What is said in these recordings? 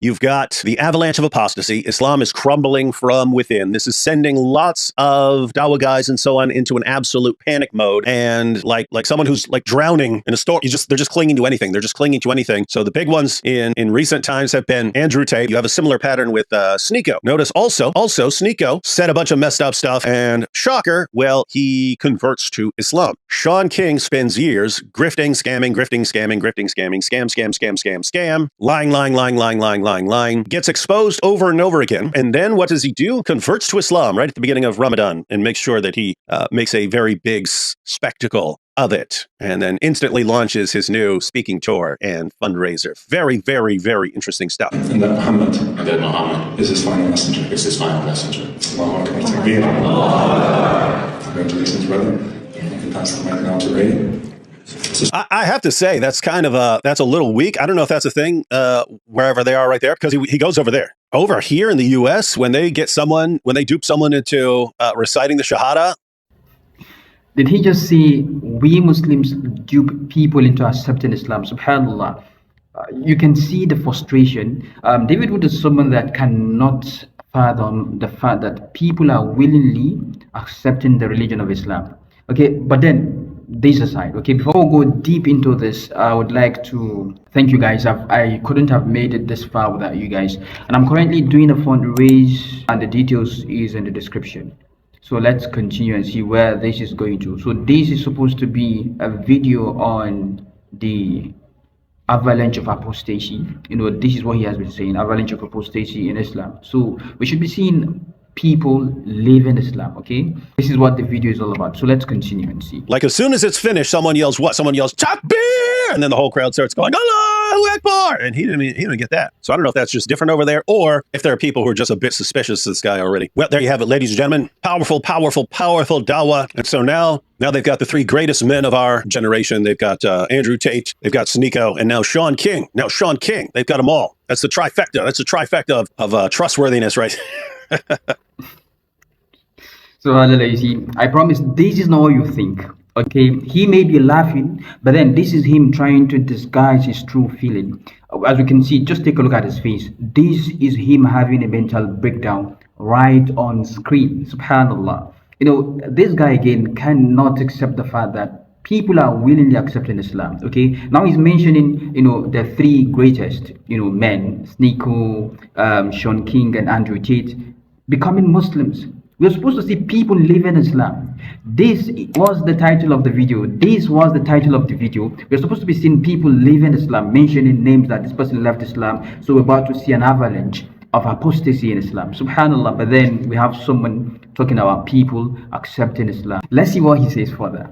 You've got the avalanche of apostasy. Islam is crumbling from within. This is sending lots of dawah guys and so on into an absolute panic mode. And like someone who's like drowning in a storm, they're just clinging to anything. They're just clinging to anything. So the big ones in recent times have been Andrew Tate. You have a similar pattern with Sneeko. Notice also Sneeko said a bunch of messed up stuff, and shocker, well, he converts to Islam. Sean King spends years grifting, scamming, scam, lying, gets exposed over and over again. And then what does he do? Converts to Islam right at the beginning of Ramadan and makes sure that he makes a very big spectacle of it, and then instantly launches his new speaking tour and fundraiser. Very, very, very interesting stuff. And that Muhammad is his final messenger. Is his final messenger. Allahu Akbar. Congratulations, brother. You can pass the mic now to Ray. I have to say that's that's a little weak. I don't know if that's a thing wherever they are right there, because he goes over there. Over here in the U.S., when they dupe someone into reciting the Shahada. Did he just say we Muslims dupe people into accepting Islam? Subhanallah. You can see the frustration. David Wood is someone that cannot fathom the fact that people are willingly accepting the religion of Islam. Okay, but then this aside, okay, before we go deep into this, I would like to thank you guys. I couldn't have made it this far without you guys. And I'm currently doing a fundraise, and the details is in the description. So let's continue and see where this is going to. So this is supposed to be a video on the avalanche of apostasy. This is what he has been saying, avalanche of apostasy in Islam. So we should be seeing people live in Islam, okay? This is what the video is all about. So let's continue and see. Like as soon as it's finished, someone yells what? Someone yells, Takbir! And then the whole crowd starts going, Allahu Akbar! And he didn't get that. So I don't know if that's just different over there, or if there are people who are just a bit suspicious of this guy already. Well, there you have it, ladies and gentlemen. Powerful, powerful, powerful dawah. And so now they've got the three greatest men of our generation. They've got Andrew Tate, they've got Sneeko, and now Sean King. They've got them all. That's the trifecta. That's the trifecta of trustworthiness, right? So you see, I promise this is not what you think. Okay, he may be laughing, but then this is him trying to disguise his true feeling. As you can see, just take a look at his face. This is him having a mental breakdown right on screen. Subhanallah. This guy again cannot accept the fact that people are willingly accepting Islam. Okay, now he's mentioning the three greatest men, Sneeko, Sean King, and Andrew Tate, becoming Muslims. We're supposed to see people live in Islam. This was the title of the video. We're supposed to be seeing people live in Islam, mentioning names that this person left Islam. So we're about to see an avalanche of apostasy in Islam. Subhanallah. But then we have someone talking about people accepting Islam. Let's see what he says further.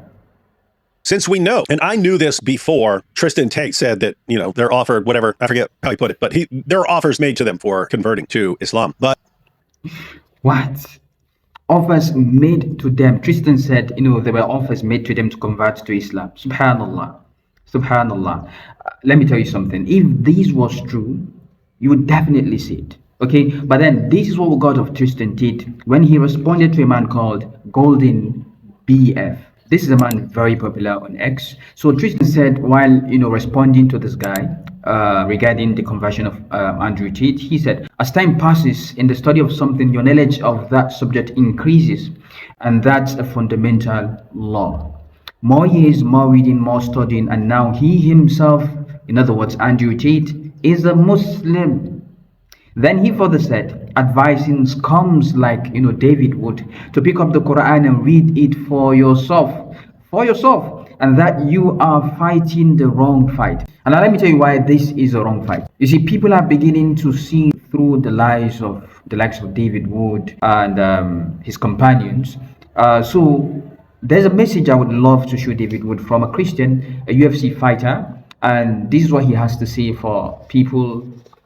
Since we know, and I knew this before, Tristan Tate said that, they're offered whatever, I forget how he put it, but there are offers made to them for converting to Islam. But what? Offers made to them. Tristan said, there were offers made to them to convert to Islam. Subhanallah. Let me tell you something. If this was true, you would definitely see it. Okay, but then this is what we got of Tristan Tate when he responded to a man called Golden BF. This is a man very popular on X. So Tristan said, while responding to this guy regarding the conversion of Andrew Tate, he said, as time passes in the study of something, your knowledge of that subject increases, and that's a fundamental law. More years, more reading, more studying, and now he himself, in other words, Andrew Tate, is a Muslim. Then he further said, advising comes like David would, to pick up the Quran and read it for yourself, and that you are fighting the wrong fight. And now let me tell you why this is a wrong fight. You see, people are beginning to see through the lies of the likes of David Wood and his companions. So there's a message I would love to show David Wood from a Christian, a UFC fighter, and this is what he has to say for people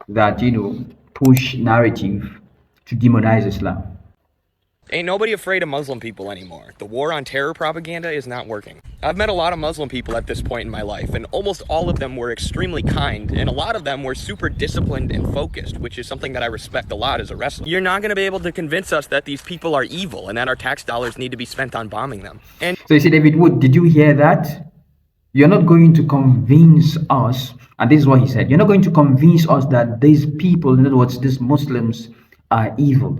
that push narrative to demonize Islam. Ain't nobody afraid of Muslim people anymore. The war on terror propaganda is not working. I've met a lot of Muslim people at this point in my life, and almost all of them were extremely kind, and a lot of them were super disciplined and focused, which is something that I respect a lot as a wrestler. You're not going to be able to convince us that these people are evil and that our tax dollars need to be spent on bombing them. And so you see, David Wood, did you hear that? You're not going to convince us And this is what he said: you're not going to convince us that these people, in other words, these Muslims, are evil.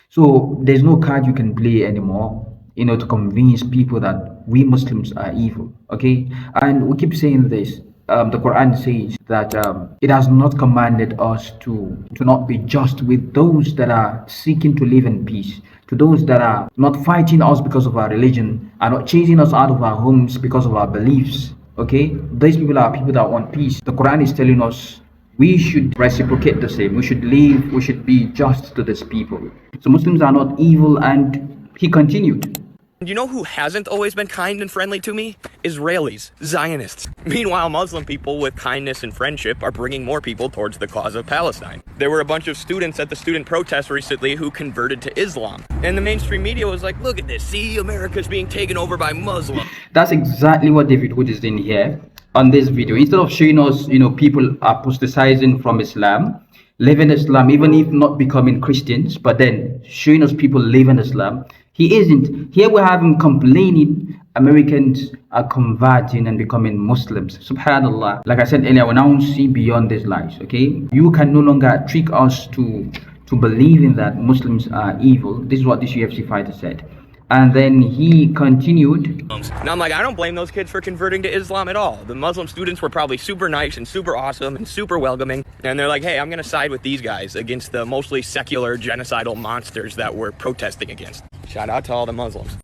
So there's no card you can play anymore, to convince people that we Muslims are evil. Okay, and we keep saying this. The Quran says that it has not commanded us to not be just with those that are seeking to live in peace, to those that are not fighting us because of our religion, are not chasing us out of our homes because of our beliefs. Okay, these people are people that want peace. The Quran is telling us we should reciprocate the same. We should live, we should be just to these people. So Muslims are not evil, and he continued. You know who hasn't always been kind and friendly to me? Israelis, Zionists. Meanwhile, Muslim people with kindness and friendship are bringing more people towards the cause of Palestine. There were a bunch of students at the student protest recently who converted to Islam. And the mainstream media was like, look at this, see, America's being taken over by Muslims. That's exactly what David Wood is doing here on this video. Instead of showing us, people apostatizing from Islam, living Islam, even if not becoming Christians, but then showing us people living Islam, he isn't. Here we have him complaining Americans are converting and becoming Muslims. Subhanallah. Like I said earlier, we now see beyond these lies. Okay, you can no longer trick us to believing that Muslims are evil. This is what this UFC fighter said. And then he continued. And I'm like, I don't blame those kids for converting to Islam at all. The Muslim students were probably super nice and super awesome and super welcoming. And they're like, hey, I'm going to side with these guys against the mostly secular genocidal monsters that we're protesting against. Shout out to all the Muslims.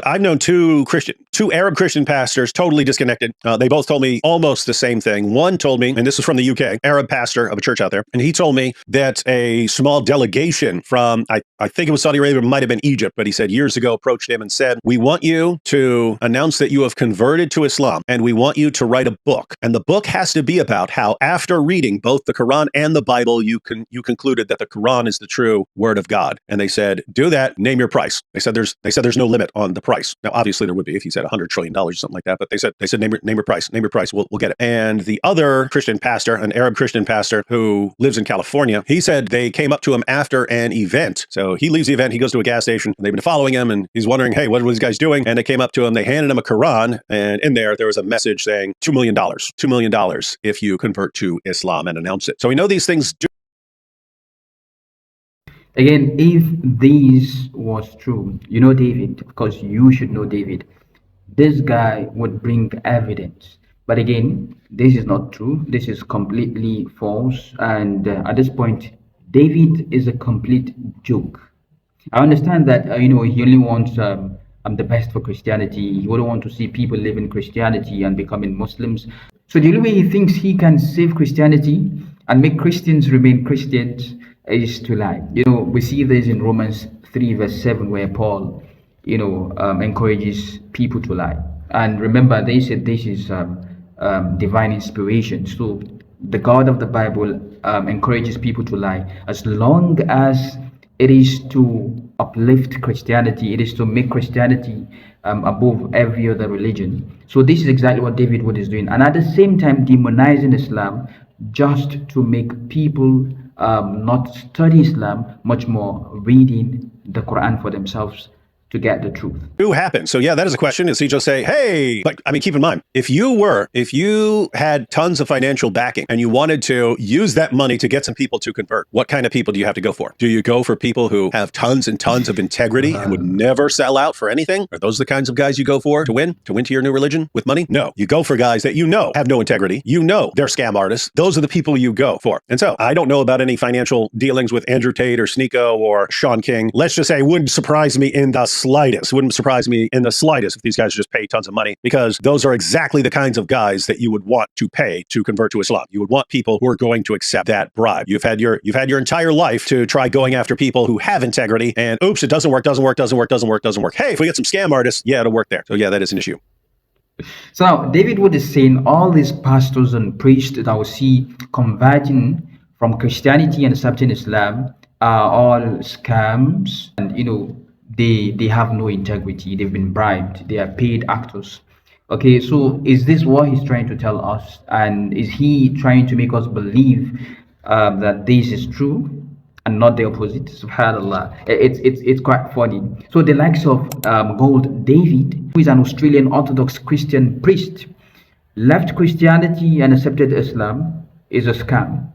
I've known two Arab Christian pastors, totally disconnected. They both told me almost the same thing. One told me, and this is from the UK, Arab pastor of a church out there, and he told me that a small delegation from, I think it was Saudi Arabia, it might have been Egypt, but he said years ago approached him and said, we want you to announce that you have converted to Islam, and we want you to write a book. And the book has to be about how after reading both the Quran and the Bible, you concluded that the Quran is the true word of God. And they said, do that, name your price. They said there's no limit on the price. Now, obviously there would be if he said $100 trillion or something like that, but they said name your price, we'll get it. And the other Christian pastor, an Arab Christian pastor who lives in California, he said they came up to him after an event. So he leaves the event, he goes to a gas station, and they've been following him, and he's wondering, hey, what are these guys doing? And they came up to him, they handed him a Quran, and in there was a message saying $2 million if you convert to Islam and announce it. So we know these things do. Again, if this was true, David, because you should know David, this guy would bring evidence. But again, this is not true. This is completely false. And at this point, David is a complete joke. I understand that, he only wants the best for Christianity. He wouldn't want to see people live in Christianity and becoming Muslims. So the only way he thinks he can save Christianity and make Christians remain Christians is to lie. We see this in Romans 3 verse 7 where Paul, encourages people to lie. And remember, they said this is divine inspiration. So the God of the Bible encourages people to lie as long as it is to uplift Christianity. It is to make Christianity above every other religion. So this is exactly what David Wood is doing. And at the same time demonizing Islam just to make people not study Islam, much more reading the Quran for themselves to get the truth. Who happened? So yeah, that is a question. Is he just say, hey, but I mean, keep in mind, if you had tons of financial backing and you wanted to use that money to get some people to convert, what kind of people do you have to go for? Do you go for people who have tons and tons of integrity and would never sell out for anything? Are those the kinds of guys you go for to win to your new religion with money? No, you go for guys that have no integrity. They're scam artists. Those are the people you go for. And so I don't know about any financial dealings with Andrew Tate or Sneeko or Sean King. Let's just say it wouldn't surprise me in the slightest. Wouldn't surprise me in the slightest if these guys just pay tons of money, because those are exactly the kinds of guys that you would want to pay to convert to Islam. You would want people who are going to accept that bribe. You've had your entire life to try going after people who have integrity, and oops, it doesn't work. Hey, if we get some scam artists, yeah, it'll work there. So yeah, that is an issue. So now David Wood is saying all these pastors and priests that I will see converting from Christianity and accepting Islam are all scams, and they have no integrity. They've been bribed. They are paid actors. Okay, so is this what he's trying to tell us? And is he trying to make us believe that this is true and not the opposite? Subhanallah. It's quite funny. So the likes of Gold David, who is an Australian Orthodox Christian priest, left Christianity and accepted Islam is a scam.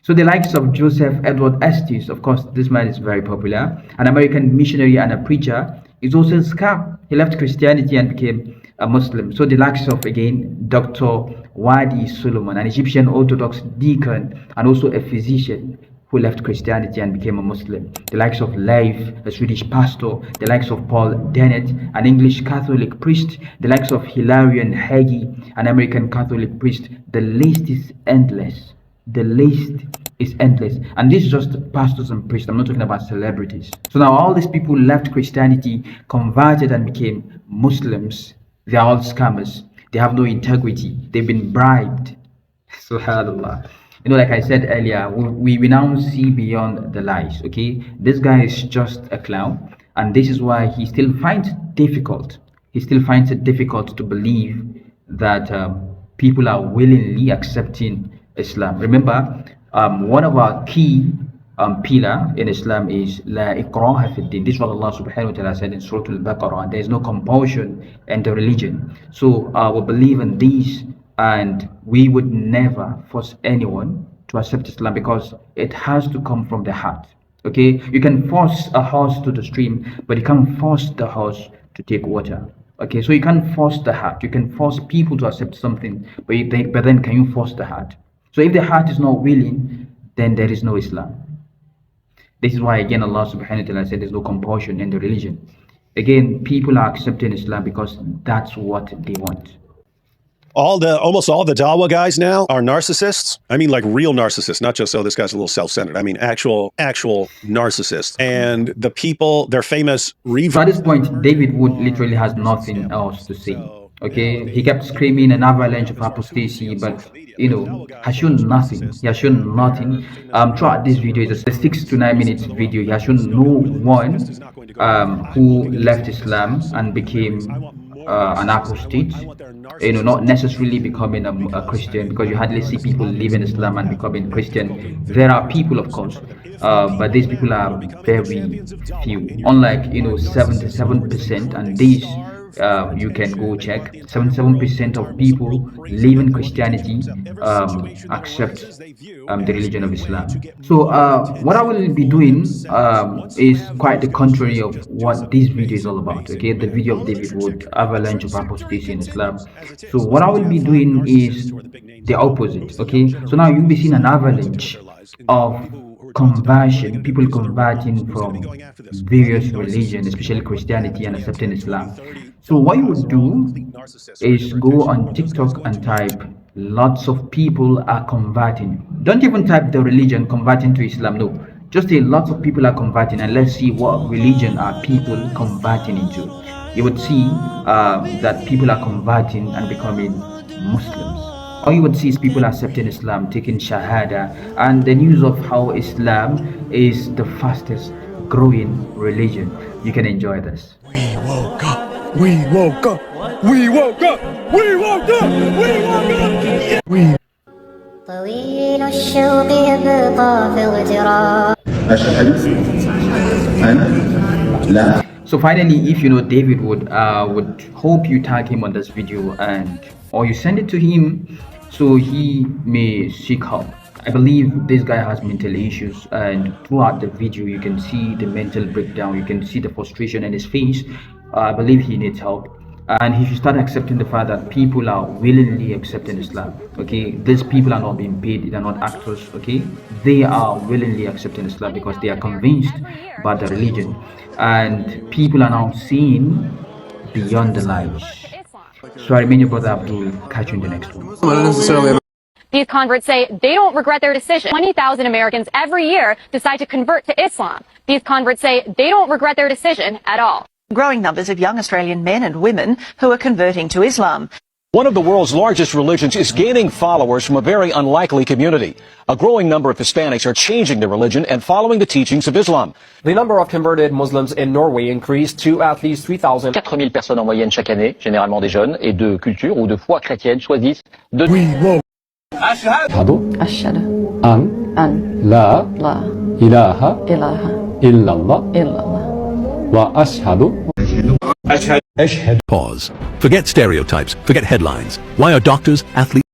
So the likes of Joseph Edward Estes, of course, this man is very popular, an American missionary and a preacher, is also a scam. He left Christianity and became a Muslim. So the likes of, again, Dr. Wadi Solomon, an Egyptian Orthodox deacon and also a physician who left Christianity and became a Muslim. The likes of Leif, a Swedish pastor. The likes of Paul Dennett, an English Catholic priest. The likes of Hilarion Hagee, an American Catholic priest. The list is endless. The list is endless, and this is just pastors and priests. I'm not talking about celebrities. So now all these people left Christianity, converted and became Muslims. They are all scammers. They have no integrity. They've been bribed. Subhanallah. You know, like I said earlier, we now see beyond the lies. Okay, this guy is just a clown, and this is why he still finds it difficult. He still finds it difficult to believe that people are willingly accepting Islam. Remember, one of our key pillar in Islam is La ikraha fi din. This is what Allah subhanahu wa ta'ala said in Surah Al-Baqarah, and there is no compulsion in the religion. So we believe in these, and we would never force anyone to accept Islam because it has to come from the heart. Okay, you can force a horse to the stream, but you can't force the horse to take water. Okay, so you can't force the heart. You can force people to accept something, but then can you force the heart? So if the heart is not willing, then there is no Islam. This is why, again, Allah subhanahu wa ta'ala said there's no compulsion in the religion. Again, people are accepting Islam because that's what they want. Almost all the Dawa guys now are narcissists. I mean, like real narcissists, not just, oh, this guy's a little self-centered. I mean, actual narcissists. And the people, they're famous. So at this point, David Wood literally has nothing else to say. Okay, he kept screaming an avalanche of apostasy, but you know, has shown nothing. He has shown nothing. Throughout this video, it's a 6 to 9 minutes video. He has shown no one who left Islam and became an apostate. You know, not necessarily becoming a Christian, because you hardly see people leaving Islam and becoming Christian. There are people, of course, but these people are very few. Unlike, you know, 77%, and these you can go check. 77% of people leaving Christianity accept the religion of Islam. So what I will be doing is quite the contrary of what this video is all about. Okay, the video of David Wood, avalanche of apostasy in Islam. So what I will be doing is the opposite. Okay, so now you'll be seeing an avalanche of conversion, people converting from various religions, especially Christianity, and accepting Islam. So what you would do is go on TikTok and type lots of people are converting. Don't even type the religion converting to Islam. No, just say lots of people are converting, and let's see what religion are people converting into. You would see that people are converting and becoming Muslims. All you would see is people accepting Islam, taking Shahada, and the news of how Islam is the fastest growing religion. You can enjoy this. We woke up. We woke up. We woke up. We woke up. We woke up. We. طويل الشوق يبقى في اغتراب. So finally, if you know David would hope you tag him on this video, and or you send it to him so he may seek help. I believe this guy has mental issues, and throughout the video you can see the mental breakdown, you can see the frustration in his face. I believe he needs help, and he should start accepting the fact that people are willingly accepting Islam. Okay, these people are not being paid, they are not actors. Okay, they are willingly accepting Islam because they are convinced by the religion, and people are now seeing beyond the lies. So I remain your brother Abdul. Catch you in the next one. These converts say they don't regret their decision. 20,000 Americans every year decide to convert to Islam. These converts say they don't regret their decision at all. Growing numbers of young Australian men and women who are converting to Islam. One of the world's largest religions is gaining followers from a very unlikely community. A growing number of Hispanics are changing their religion and following the teachings of Islam. The number of converted Muslims in Norway increased to at least 3,000. 4000 personnes en moyenne chaque année, généralement des jeunes, et de culture ou de foi chrétienne choisissent de... أشهد أن لا إله إلا الله وأشهد Pause. Forget stereotypes. Forget headlines. Why are doctors, athletes,